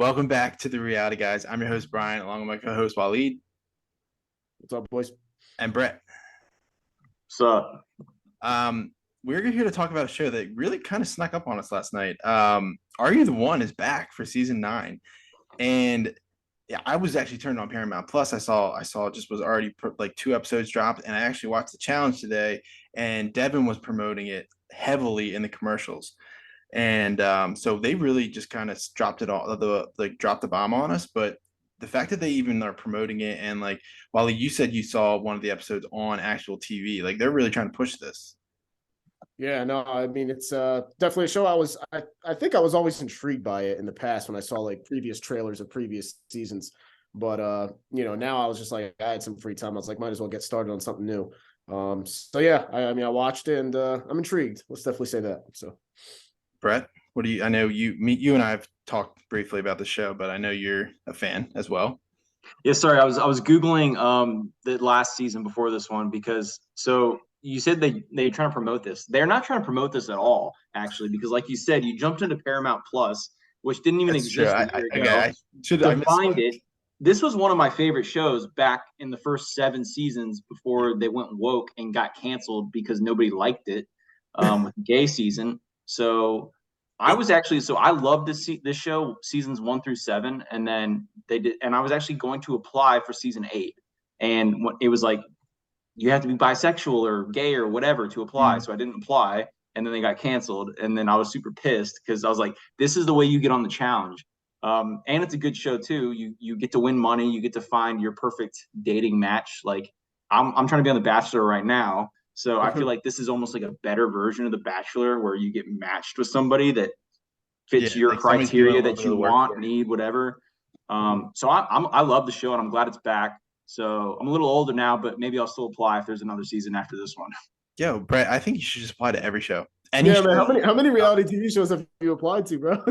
Welcome back to the Reality Guys. I'm your host, Brian, along with my co-host, Waleed What's up, boys? and Brett. So We're here to talk about a show that really kind of snuck up on us last night. Are You the One is back for season 9. And yeah, I was actually turned on Paramount Plus. I saw just was already like 2 episodes dropped, and I actually watched the challenge today, and Devin was promoting it heavily in the commercials. And so they really just kind of dropped it all dropped the bomb on us. But the fact that they even are promoting it, and like while you said you saw one of the episodes on actual TV, like they're really trying to push this. Yeah, no, I mean it's definitely a show I think I was always intrigued by it in the past when I saw like previous trailers of previous seasons. But now I was just like I had some free time. I was like, might as well get started on something new. So yeah, I mean I watched it and I'm intrigued. Let's definitely say that. So Brett, what do you? I know you and I have talked briefly about the show, but I know you're a fan as well. yeah, sorry, I was Googling the last season before this one because you said they trying to promote this. They're not trying to promote this at all, actually, because like you said, you jumped into Paramount Plus, which didn't even That's true. exist a year ago. I To find misspoke. it, this was one of my favorite shows back in the first 7 seasons before they went woke and got canceled because nobody liked it with the gay season. So I It, was actually I loved this show seasons 1 through 7, and then they did, and I was actually going to apply for season 8, and it was like you have to be bisexual or gay or whatever to apply, mm, so I didn't apply, and then they got canceled, and then I was super pissed because I was like, this is the way you get on the challenge. And it's a good show too. You get to win money, you get to find your perfect dating match. Like I'm trying to be on The Bachelor right now, so I feel like this is almost like a better version of The Bachelor where you get matched with somebody that yeah, fits your like somebody's doing a criteria little that bit of you the work want, for you. need, whatever. I love the show and I'm glad it's back. So I'm a little older now, but maybe I'll still apply if there's another season after this one. Yo, Brett, I think you should just apply to every show. Any yeah, show. man, how many reality TV shows have you applied to, bro?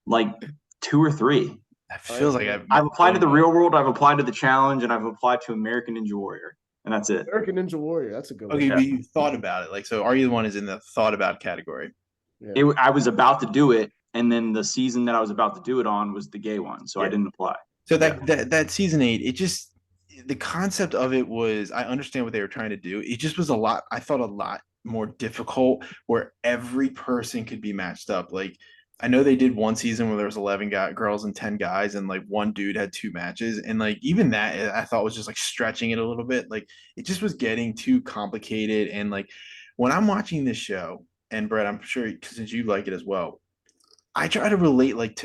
Like 2 or 3. That All feels right, like so I've I've met applied to the Real World, I've applied to the Challenge, and I've applied to American Ninja Warrior, and that's it. American Ninja Warrior, that's a good one. okay, Yeah. but you thought about it. Like, so Are You the One is in the thought about category. Yeah. I was about to do it, and then the season that I was about to do it on was the gay one, so I Yeah. didn't apply. So Yeah. that season 8, it just the concept of it was I understand what they were trying to do. It just was a lot. I thought a lot more difficult where every person could be matched up. Like I know they did one season where there was 11 girls and 10 guys, and like one dude had 2 matches, and like even that I thought was just like stretching it a little bit. Like it just was getting too complicated. And like when I'm watching this show, and Brett, I'm sure since you like it as well, I try to relate like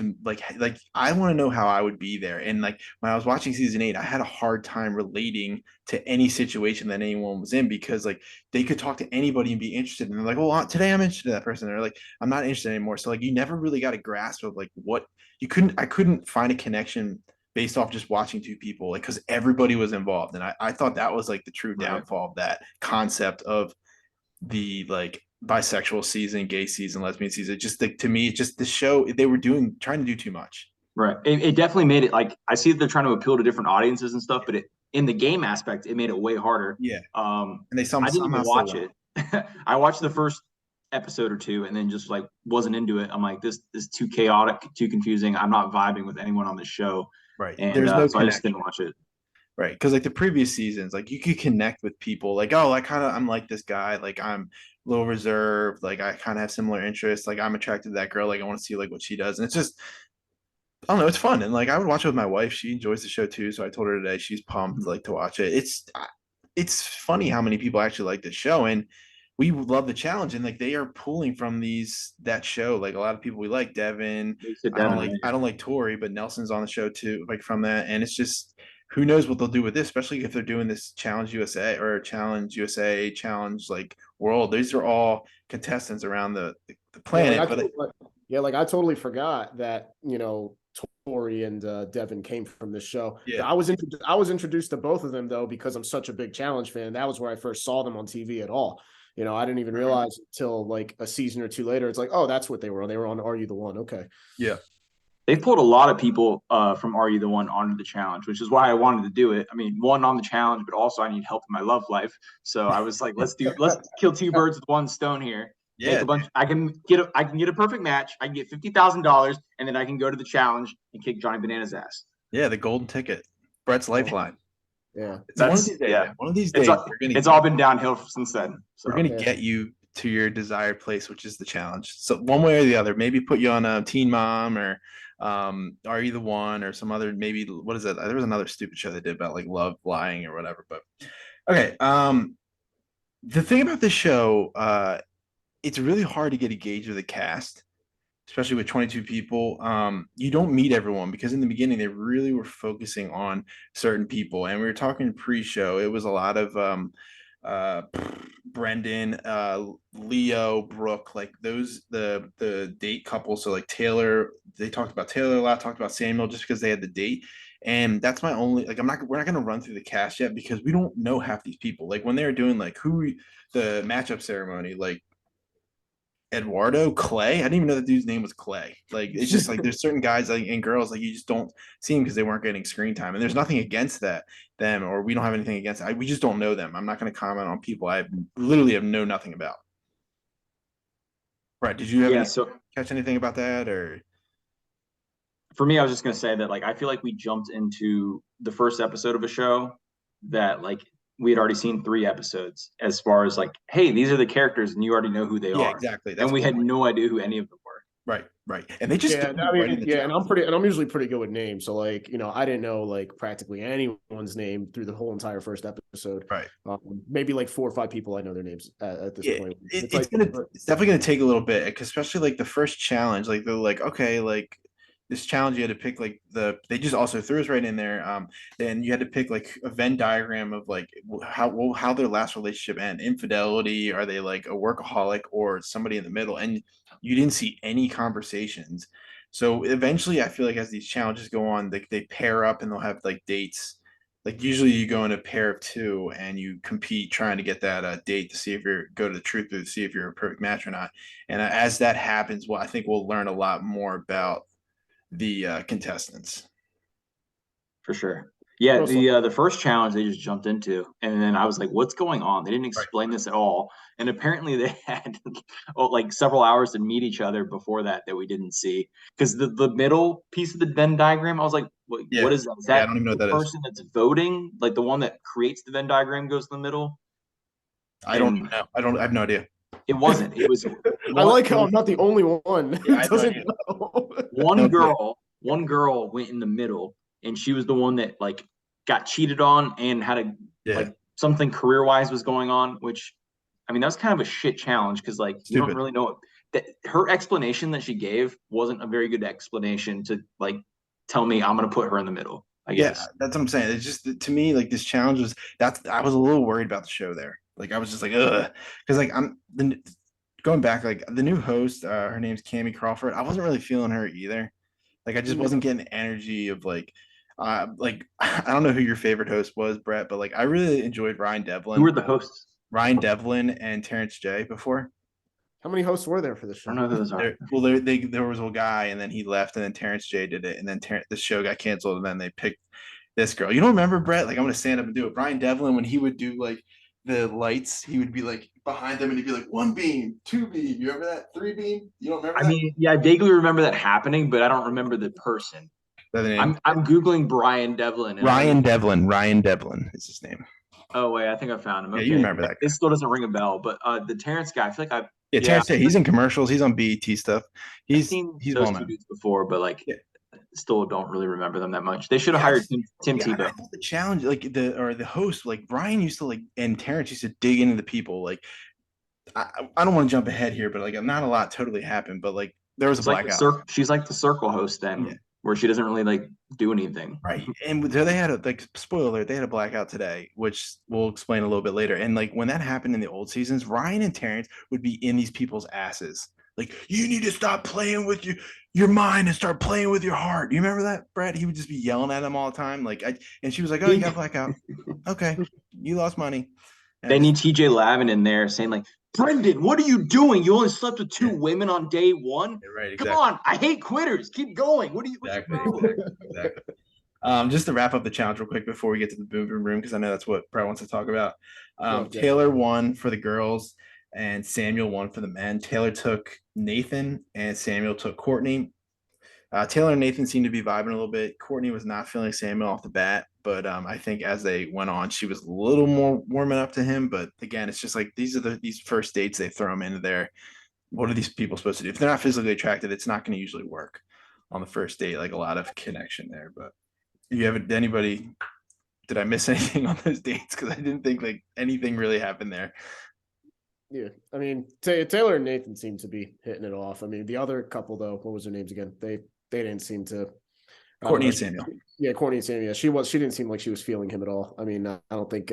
I want to know how I would be there. And like when I was watching season 8, I had a hard time relating to any situation that anyone was in because like they could talk to anybody and be interested. And they're like, well, today I'm interested in that person. They're like, I'm not interested anymore. So like you never really got a grasp of like what I couldn't find a connection based off just watching 2 people, like because everybody was involved. And I thought that was like the true Right. downfall of that concept of the like bisexual season, gay season, lesbian season. Just like to me, just the show they were trying to do too much. Right. It definitely made it like I see that they're trying to appeal to different audiences and stuff, but in the game aspect, it made it way harder. Yeah, and they I didn't somehow even still watch won. it. I watched the first episode or two and then just like wasn't into it. I'm like, this is too chaotic, too confusing. I'm not vibing with anyone on the show, Right. and There's no so I just connection. didn't watch it. Right. Because like the previous seasons, like you could connect with people. Like, oh, I'm like this guy. Like I'm a little reserved. Like I kind of have similar interests. Like I'm attracted to that girl. Like I want to see like what she does. And it's just I don't know. It's fun. And like I would watch it with my wife. She enjoys the show too. So I told her today she's pumped like to watch it. It's funny how many people actually like the show, and we love the challenge. And like they are pulling from that show. Like a lot of people we like Devin. They sit down and I don't like Tori, but Nelson's on the show too. Like from that, and it's just who knows what they'll do with this, especially if they're doing this Challenge USA or Challenge USA, Challenge like World. These are all contestants around the Yeah, like planet. But I totally forgot that Tori and Devin came from this show. yeah, I was introduced to both of them though because I'm such a big challenge fan. That was where I first saw them on TV at all. I didn't even realize until like a season or two later. It's like, oh, that's what they were on. They were on Are You the One? Okay. yeah. they pulled a lot of people from Are You the One onto the challenge, which is why I wanted to do it. I mean, one on the challenge, but also I need help in my love life. So I was like, let's kill 2 birds with 1 stone here. make Yeah, a bunch. I can get a perfect match. I can get $50,000, and then I can go to the challenge and kick Johnny Bananas' ass. yeah, the golden ticket, Brett's lifeline. Yeah. It's one of these days, man. One of these days, It's all been downhill since then. So. We're gonna get you to your desired place, which is the challenge. So one way or the other, maybe put you on a Teen Mom or Are You the One or some other, maybe what is it? There was another stupid show they did about like love lying or whatever. But okay, the thing about this show, it's really hard to get engaged with the cast, especially with 22 people. You don't meet everyone because in the beginning they really were focusing on certain people, and we were talking pre-show. It was a lot of uh, Brendan, Leo, Brooke, like those the date couple. So like Taylor, they talked about Taylor a lot, talked about Samuel just because they had the date. And that's my only like we're not gonna run through the cast yet because we don't know half these people. Like when they were doing like the matchup ceremony, like Eduardo Clay. I didn't even know the dude's name was Clay. Like it's just like there's certain guys like and girls like you just don't see them because they weren't getting screen time. And there's nothing against them or we don't have anything against it. We just don't know them. I'm not going to comment on people I literally have know nothing about. Right? Did you catch anything about that or? For me, I was just gonna say that like I feel like we jumped into the first episode of a show that like we had already seen 3 episodes as far as like, hey, these are the characters and you already know who they are. Exactly. And we had no idea who any of them were. Right. And they just and I'm usually pretty good with names. So like, I didn't know like practically anyone's name through the whole entire first episode. Right. Maybe like 4 or 5 people I know their names at this point. It's definitely gonna take a little bit, especially like the first challenge. Like they're like, okay, like this challenge you had to pick like they just also threw us right in there. Then you had to pick like a Venn diagram of like how their last relationship end, infidelity, are they like a workaholic or somebody in the middle, and you didn't see any conversations. So eventually I feel like as these challenges go on, they pair up and they'll have like dates. Like usually you go in a pair of 2 and you compete trying to get that date to see if you're go to the truth to see if you're a perfect match or not. And as that happens, well, I think we'll learn a lot more about the contestants. For sure. Yeah, the first challenge they just jumped into, and then I was like, "What's going on?" They didn't explain this at all, and apparently they had like several hours to meet each other before that we didn't see. Because the middle piece of the Venn diagram, I was like, "What is that? Is that I don't even know what that person that's voting? Like the one that creates the Venn diagram goes in the middle?" I don't know. I have no idea. It wasn't. It was. I like how I'm not the only one who doesn't know. One girl went in the middle, and she was the one that like got cheated on and had like something career wise was going on. Which, I mean, that was kind of a shit challenge because like you don't really know that her explanation that she gave wasn't a very good explanation to like tell me I'm gonna put her in the middle. I guess that's what I'm saying. It's just to me like this challenge was I was a little worried about the show there. Like I was just like, ugh, because like going back, like the new host, her name's Cammie Crawford. I wasn't really feeling her either. Like I just wasn't getting the energy of like I don't know who your favorite host was, Brett, but like I really enjoyed Ryan Devlin. Who were the hosts? Ryan Devlin and Terrence J before. How many hosts were there for the show? I don't know who those are. There was a guy, and then he left, and then Terrence J did it, and then the show got canceled, and then they picked this girl. You don't remember, Brett? Like I'm gonna stand up and do it. Ryan Devlin, when he would do like the lights, he would be like behind them and he'd be like 1 beam, 2 beam. You remember that? 3 beam? You don't remember that? I mean, yeah, I vaguely remember that happening, but I don't remember the person. I'm Googling Brian Devlin. Ryan Devlin is his name. Oh wait, I think I found him. Okay. Yeah, you remember that guy. This still doesn't ring a bell, but the Terrence guy, I feel like Terrence, he's in commercials, he's on BET stuff. He's those 2 dudes before, but like still don't really remember them that much. They should have hired Tim Tebow. The challenge, like the host, like Brian used to like, and Terrence used to dig into the people. Like I don't want to jump ahead here, but like not a lot totally happened. But like there was a blackout. She's like the circle host then, where she doesn't really like do anything. Right. And there they had spoiler alert, they had a blackout today, which we'll explain a little bit later. And like when that happened in the old seasons, Ryan and Terrence would be in these people's asses. Like, you need to stop playing with your mind and start playing with your heart. You remember that, Brad? He would just be yelling at them all the time. Like, and she was like, "Oh, you got blackout. Okay, you lost money." And they need TJ Lavin in there saying like, "Brendan, what are you doing? You only slept with 2 women on day 1. Yeah, right, exactly. Come on, I hate quitters. Keep going. What are you?" Exactly. Just to wrap up the challenge real quick before we get to the boom boom room, because I know that's what Brad wants to talk about. Taylor won for the girls. and Samuel won for the men. Taylor took Nathan, and Samuel took Courtney. Taylor and Nathan seemed to be vibing a little bit. Courtney was not feeling Samuel off the bat, but I think as they went on, she was a little more warming up to him. But again, it's just like these first dates, they throw them into there. What are these people supposed to do? If they're not physically attracted, it's not going to usually work on the first date. Like a lot of connection there. But you have anybody? Did I miss anything on those dates? Because I didn't think like anything really happened there. Yeah, I mean Taylor and Nathan seem to be hitting it off. I mean the other couple though, what was their names again? They didn't seem to. Courtney and Samuel. Yeah, Courtney and Samuel. She didn't seem like she was feeling him at all. I mean, I don't think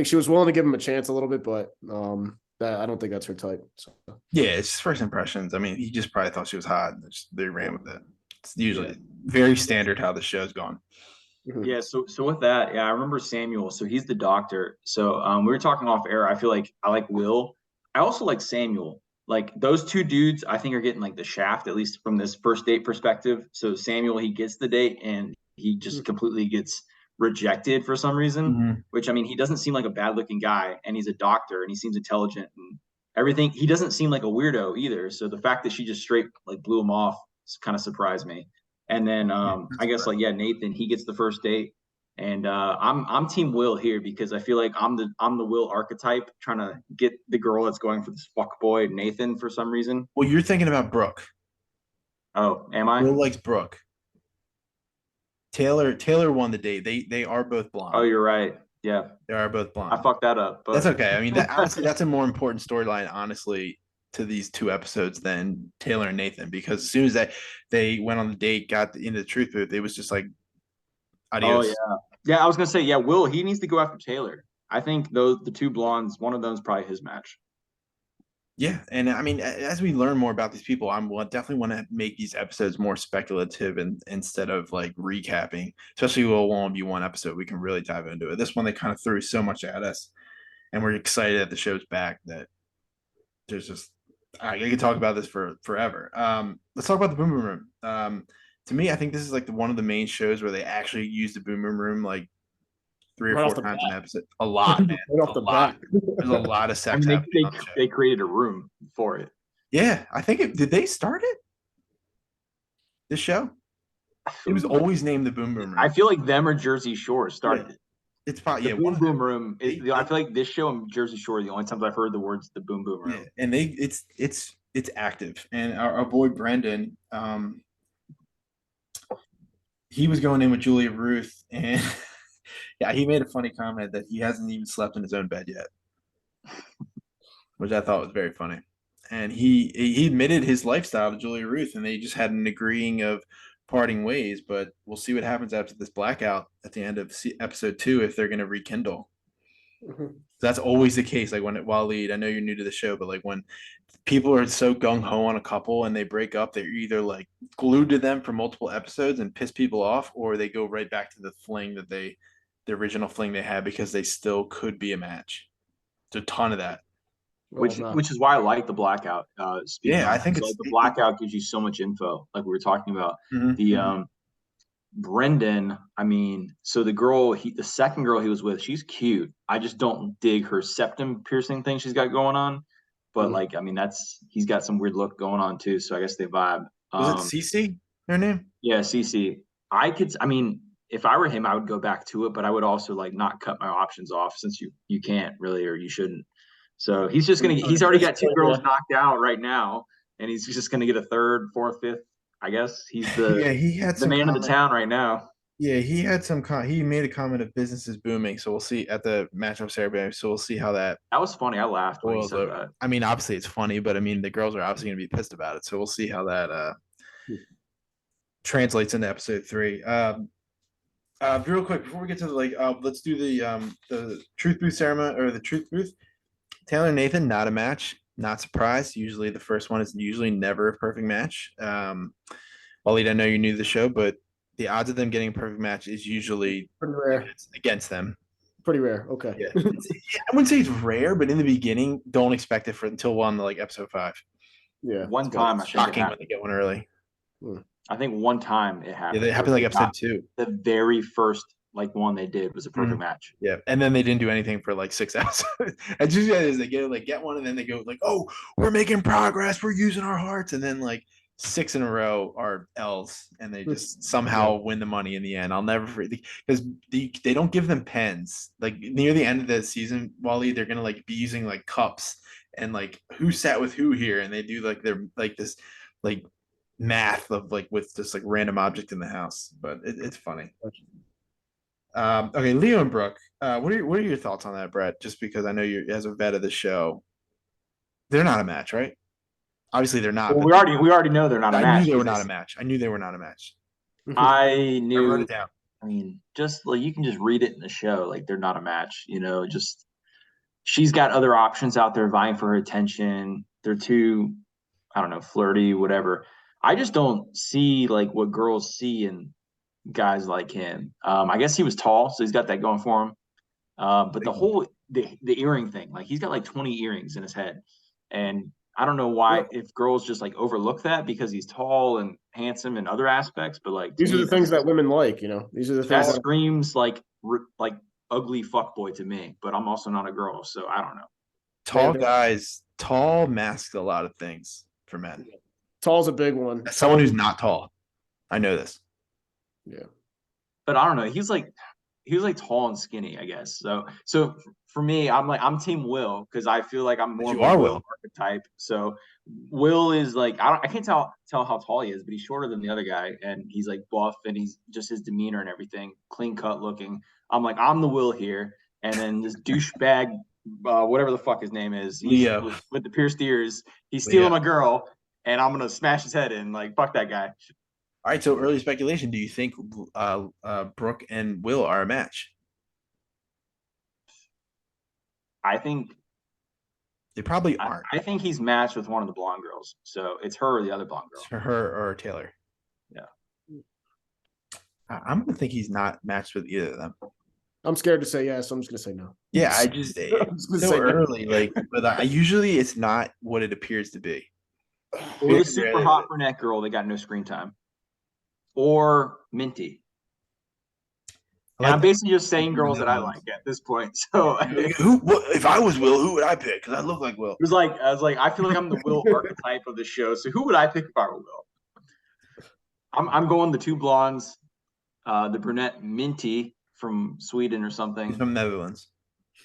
she was willing to give him a chance a little bit, but I don't think that's her type. So yeah, it's just first impressions. I mean, he just probably thought she was hot, and they ran with it. It's usually very standard how the show's gone. Yeah, so with that, yeah, I remember Samuel. So he's the doctor. So we were talking off air. I feel like I like Will. I also like Samuel. Like those two dudes, I think are getting like the shaft, at least from this first date perspective. So Samuel, he gets the date and he just completely gets rejected for some reason, which I mean, he doesn't seem like a bad looking guy and he's a doctor and he seems intelligent and everything. He doesn't seem like a weirdo either. So the fact that she just straight like blew him off kind of surprised me. And then I guess like Nathan, he gets the first date, and I'm Team Will here because I feel like I'm the Will archetype trying to get the girl that's going for this fuck boy Nathan for some reason. Well, you're thinking about Brooke. Oh, am I? Will likes Brooke. Taylor won the date. They are both blonde. Oh, you're right. Yeah, they are both blonde. I fucked that up. But that's okay. I mean, honestly, that's a more important storyline, honestly, to these two episodes than Taylor and Nathan, because as soon as they went on the date, got into the truth booth, it was just like adios. Oh yeah. I was gonna say, yeah, Will, he needs to go after Taylor. I think the two blondes, one of them is probably his match. Yeah, and I mean, as we learn more about these people, definitely want to make these episodes more speculative and instead of like recapping. Especially will only be one episode, we can really dive into it. This one they kind of threw so much at us, and we're excited that the show's back. That there's just I could talk about this for forever. Let's talk about the Boom Boom Room. To me, I think this is like one of the main shows where they actually use the Boom Boom Room like 3 or 4 times an episode. A lot, man. Right off the bat. There's a lot of sex happening on the show. They created a room for it. Yeah, I think did they start it? This show? It was always named the Boom Boom Room. I feel like them or Jersey Shore started it. It's probably Boom Boom Room. I feel like this show and Jersey Shore are the only times I've heard the words the Boom Boom Room. Yeah, and it's active. And our boy Brendan, he was going in with Julia Ruth, and yeah, he made a funny comment that he hasn't even slept in his own bed yet, which I thought was very funny. And he admitted his lifestyle to Julia Ruth, and they just had an agreeing of parting ways. But we'll see what happens after this blackout at the end of episode 2 if they're going to rekindle. That's always the case. Like when Waleed, I know you're new to the show, but like when people are so gung ho on a couple and they break up, they're either like glued to them for multiple episodes and piss people off, or they go right back to the fling that the original fling they had because they still could be a match. There's a ton of that. Which is why I like the blackout. I think it's like the blackout gives you so much info, like we were talking about. The Brendan, I mean, so the second girl he was with, she's cute. I just don't dig her septum piercing thing she's got going on. But like, I mean, he's got some weird look going on too. So I guess they vibe. Was it Cece, her name? Yeah, Cece. I mean, if I were him, I would go back to it, but I would also like not cut my options off since you can't really, or you shouldn't. So he's already got 2 girls knocked out right now, and he's just gonna get a 3rd, 4th, 5th. I guess he's he had the man of the town right now. Yeah, he had he made a comment of business is booming. So we'll see at the matchup ceremony. So we'll see how that was funny. I laughed when he said that. I mean, obviously it's funny, but I mean the girls are obviously gonna be pissed about it. So we'll see how that translates into episode 3. Real quick before we get to let's do the truth booth ceremony or the truth booth. Taylor and Nathan, not a match. Not surprised. Usually the first one is never a perfect match. Waleed, I know you're new to the show, but the odds of them getting a perfect match is usually pretty rare against them. Pretty rare. Okay. Yeah. I wouldn't say it's rare, but in the beginning, don't expect it until episode 5. Yeah. One time, shocking when they get one early. I think one time it happened. Yeah, it happened like episode 2. The very first like the one they did was a perfect match. Yeah, and then they didn't do anything for like 6 episodes. And just is they get one, and then they go like, "Oh, we're making progress. We're using our hearts," and then like 6 in a row are L's, and they just somehow win the money in the end. I'll never forget because they don't give them pens. Like near the end of the season, Wally, they're gonna like be using like cups and like who sat with who here, and they do like their like this like math of like with just like random object in the house, but it's funny. Okay, Leo and Brooke. What are your thoughts on that, Brett? Just because I know you're as a vet of the show, they're not a match, right? Obviously, they're not. Well, But we already know they're not a match. I knew they were not a match. I knew they were not a match. I knew. I wrote it down. I mean, just like you can just read it in the show, like they're not a match. You know, just she's got other options out there vying for her attention. They're too, I don't know, flirty, whatever. I just don't see like what girls see in guys like him. I guess he was tall, so he's got that going for him. But the earring thing, like he's got like 20 earrings in his head, and I don't know why if girls just like overlook that because he's tall and handsome in other aspects. But like these are the things that women like, you know. These are the things that screams like ugly fuckboy to me. But I'm also not a girl, so I don't know. Tall guys, tall masks a lot of things for men. Tall's a big one. As someone who's not tall, I know this. Yeah, but I don't know. He was like tall and skinny, I guess. So for me, I'm Team Will because I feel like I'm more of a Will archetype. So Will is like I can't tell how tall he is, but he's shorter than the other guy, and he's like buff, and he's just his demeanor and everything, clean cut looking. I'm the Will here, and then this douchebag, whatever the fuck his name is, Leo with the pierced ears, he's stealing my girl, and I'm gonna smash his head in. Like fuck that guy. All right, so early speculation. Do you think Brooke and Will are a match? I think they probably aren't. I think he's matched with one of the blonde girls. So it's her or the other blonde girl. It's for her or Taylor. Yeah. I'm going to think he's not matched with either of them. I'm scared to say yes. So I'm just going to say no. Yeah, I just so early. No. Like, but I usually it's not what it appears to be. Or the super hot brunette girl that got no screen time. Or Minty. Like I'm basically just saying girls that I like at this point. So if I was Will, who would I pick? Because I look like Will. I was like, I feel like I'm the Will archetype of the show. So who would I pick if I were Will? I'm going the two blondes, the brunette Minty from Sweden or something. He's from Netherlands.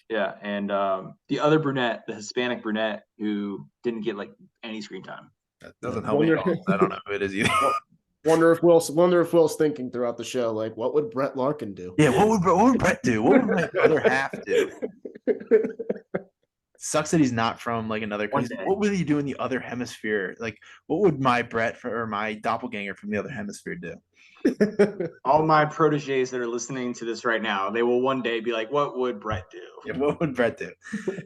Yeah, and the other brunette, the Hispanic brunette, who didn't get like any screen time. That doesn't help me at all. I don't know who it is either. Wonder if Will's thinking throughout the show, like, what would Brett Larkin do? Yeah, what would Brett do? What would my other half do? Sucks that he's not from like another country. What would he do in the other hemisphere? Like, what would my Brett or my doppelganger from the other hemisphere do? All my proteges that are listening to this right now, they will one day be like, "What would Brett do?" Yeah, what would Brett do?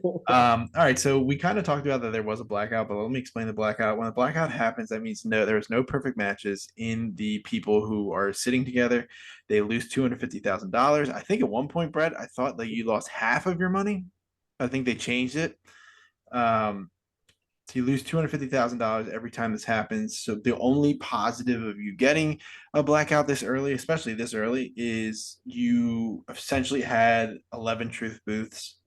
All right, so we kind of talked about that there was a blackout, but let me explain the blackout. When a blackout happens, that means there's no perfect matches in the people who are sitting together. They lose $250,000. I think at one point, Brett, I thought that you lost half of your money. I think they changed it. So you lose $250,000 every time this happens. So the only positive of you getting a blackout this early, especially this early, is you essentially had 11 truth booths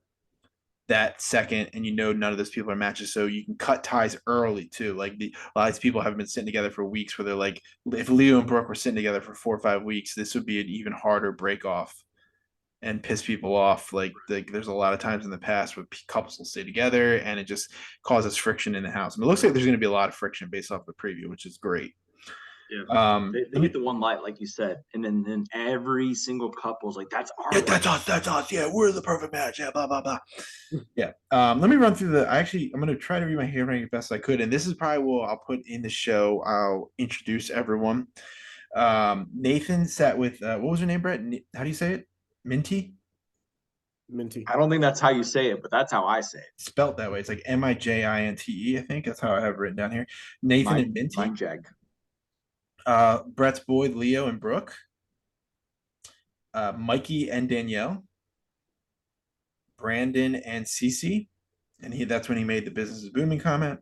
that second, and none of those people are matches. So you can cut ties early too. Like a lot of these people have been sitting together for weeks where they're like, if Leo and Brooke were sitting together for 4 or 5 weeks, this would be an even harder break off and piss people off. Like there's a lot of times in the past where couples will stay together and it just causes friction in the house. I mean, it looks like there's going to be a lot of friction based off the preview, which is great. Yeah. They get the one light, like you said, and then every single couple's like, "That's our that's us. Yeah, we're the perfect match. Yeah, blah blah blah." Yeah. Let me run through I'm going to try to read my handwriting as best I could, and this is probably what I'll put in the show. I'll introduce everyone. Nathan sat with what was her name, Brett? How do you say it? Minty. I don't think that's how you say it, but that's how I say it. Spelt that way. It's like Mijinte. I think that's how I have it written down here. Nathan and Minty. Jag. Brett's boy Leo and Brooke. Mikey and Danielle. Brandon and Cece, and that's when he made the business is booming comment.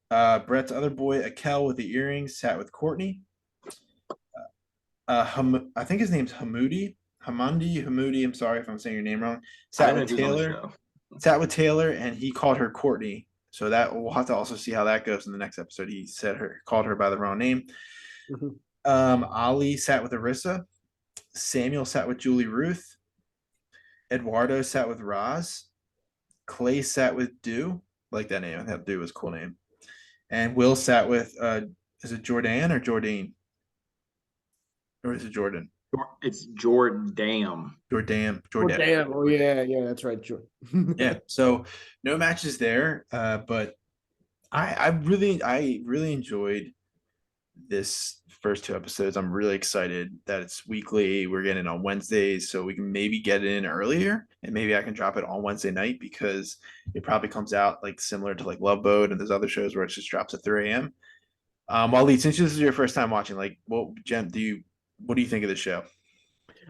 Brett's other boy Akel with the earrings sat with Courtney. I think his name's Hamudi. Hamoudi. I'm sorry if I'm saying your name wrong. I Sat didn't know with he was on the Taylor. show. Sat with Taylor, and he called her Courtney. So that we'll have to also see how that goes in the next episode. He called her by the wrong name. Mhm. Ali sat with Arissa. Samuel sat with Julie Ruth. Eduardo sat with Roz. Clay sat with Dew. Like that name. I thought Dew was a cool name. And Will sat with is it Jordan or Jordine? Or is it Jordan? It's Jordan. Jordan. Oh Jordan. damn! Oh yeah, that's right. Yeah. So no matches there. But I really enjoyed this first two episodes. I'm really excited that it's weekly. We're getting it on Wednesdays, so we can maybe get it in earlier, and maybe I can drop it on Wednesday night because it probably comes out like similar to like Love Boat and there's other shows where it just drops at 3 a.m. Waleed, since this is your first time watching, like, what do you think of the show?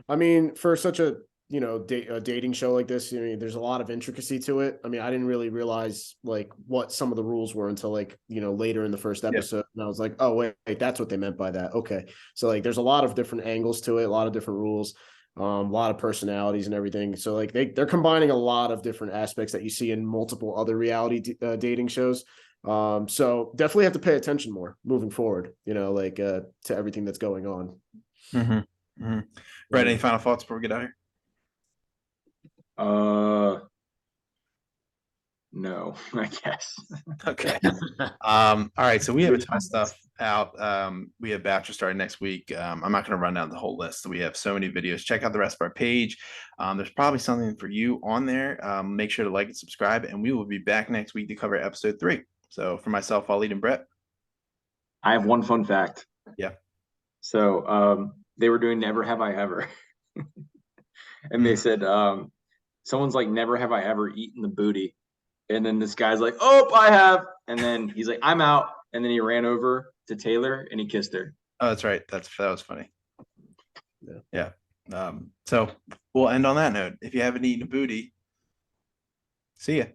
I mean, for such a a dating show like this, I mean, there's a lot of intricacy to it. I mean, I didn't really realize like what some of the rules were until like later in the first Yeah. episode, and I was like, oh wait, that's what they meant by that. Okay, so like there's a lot of different angles to it, a lot of different rules, a lot of personalities and everything. So like they're combining a lot of different aspects that you see in multiple other reality dating shows. So definitely have to pay attention more moving forward. To everything that's going on. Mm-hmm. Mm-hmm. Brett, any final thoughts before we get out of here? No, I guess. Okay. All right. So we have a ton of stuff out. We have Bachelor starting next week. I'm not going to run down the whole list. We have so many videos. Check out the rest of our page. There's probably something for you on there. Make sure to like and subscribe, and we will be back next week to cover episode 3. So for myself, Waleed and Brett. I have one fun fact. Yeah. So they were doing Never Have I Ever. And they said, someone's like, Never have I ever eaten the booty. And then this guy's like, oh, I have. And then he's like, I'm out. And then he ran over to Taylor and he kissed her. Oh, that's right. That was funny. Yeah. So we'll end on that note. If you haven't eaten a booty, see ya.